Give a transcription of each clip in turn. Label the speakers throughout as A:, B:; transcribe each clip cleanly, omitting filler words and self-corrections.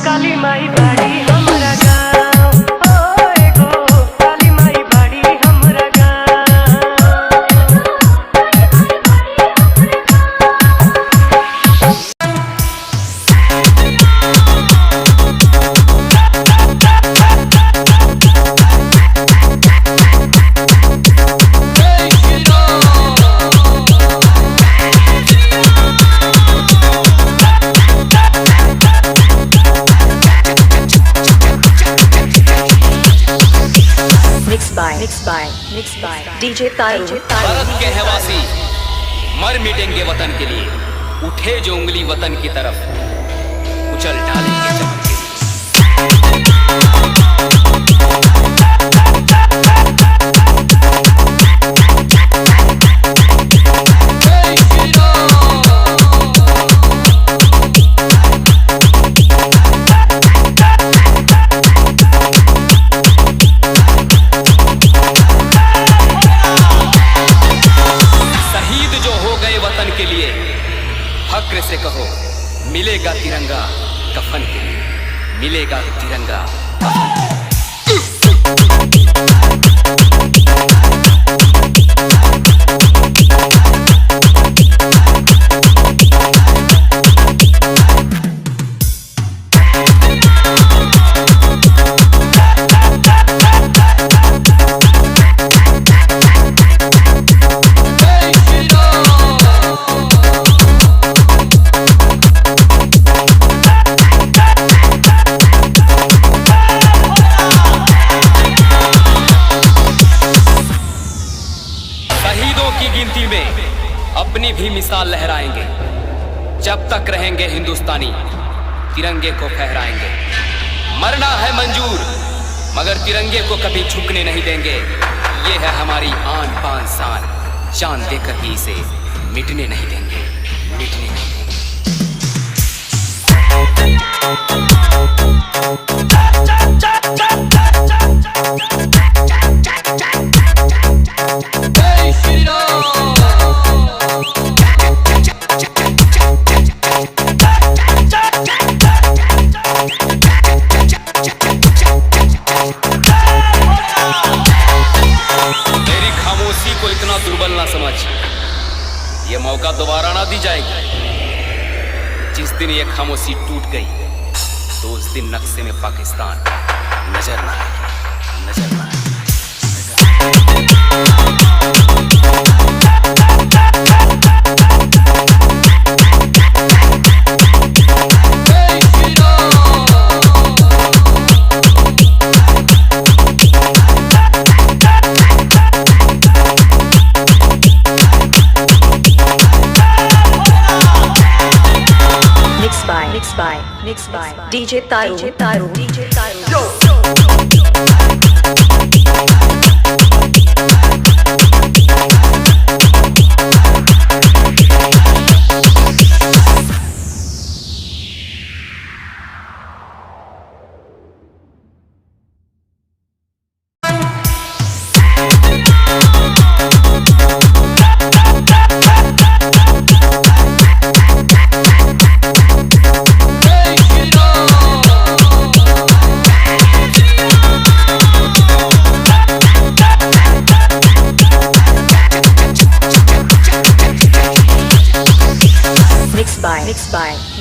A: काली माई बाड़ी हमरा गाँव, ओ एगो काली माई बाड़ी हमरा
B: Mixed by DJ तारू।
C: भारत के है वासी मर मिटेंगे वतन के लिए, उठे जो उंगली वतन की तरफ उछल डालेंगे चमन के फक्र से कहो मिलेगा तिरंगा कफन के लिए, मिलेगा तिरंगा गिनती में अपनी भी मिसाल लहराएंगे, जब तक रहेंगे हिंदुस्तानी तिरंगे को फहराएंगे। मरना है मंजूर मगर तिरंगे को कभी झुकने नहीं देंगे, ये है हमारी आन बान शान, जान देकर भी इसे मिटने नहीं देंगे, मिटने नहीं देंगे। को इतना दुर्बल ना समझ, ये मौका दोबारा ना दी जाएगी। जिस दिन ये खामोशी टूट गई तो उस दिन नक्शे में पाकिस्तान नजर ना आएगी, नजर ना आएगी।
B: Mixed by DJ तारू।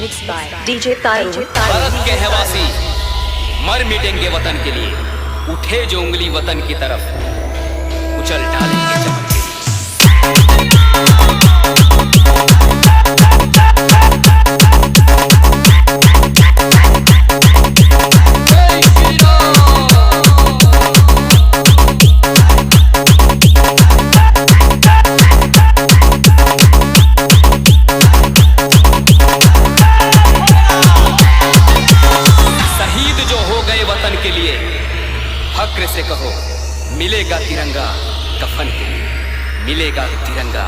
B: Mixed by DJ तारू।
C: भारत के है वासी मर मिटेंगे वतन के लिए, उठे जो उंगली वतन की तरफ उछल डालेंगे चमन के फक्र से कहो मिलेगा तिरंगा कफन के लिए, मिलेगा तिरंगा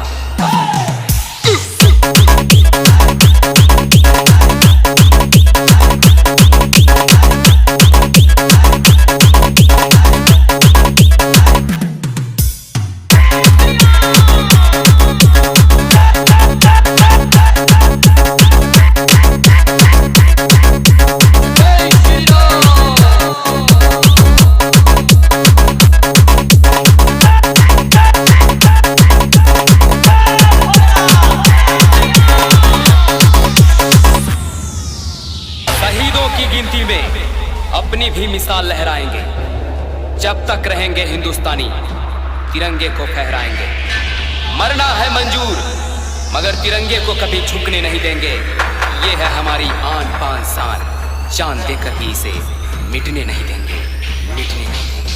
C: की गिनती में अपनी भी मिसाल लहराएंगे। जब तक रहेंगे हिंदुस्तानी तिरंगे को फहराएंगे। मरना है मंजूर मगर तिरंगे को कभी झुकने नहीं देंगे। ये है हमारी आन पान शान, जान देकर भी इसे मिटने नहीं देंगे, मिटने नहीं देंगे।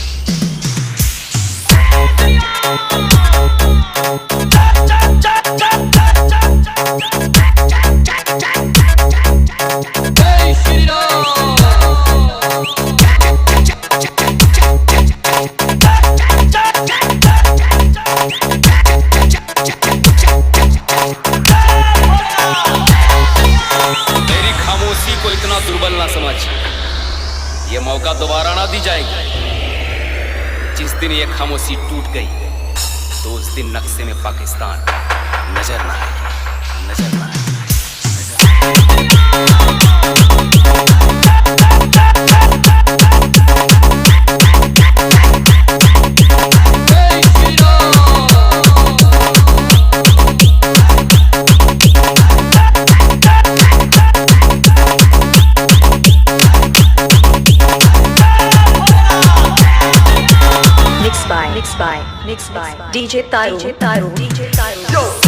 C: जय श्री राम। मेरी खामोशी को इतना दुर्बल ना समझ, ये मौका दोबारा ना दी जाएगी। जिस दिन ये खामोशी टूट गई तो उस दिन नक्शे में पाकिस्तान नजर ना आएगी, नजर ना आएगी।
B: Mixed by DJ Taru. DJ Taru. DJ Taru.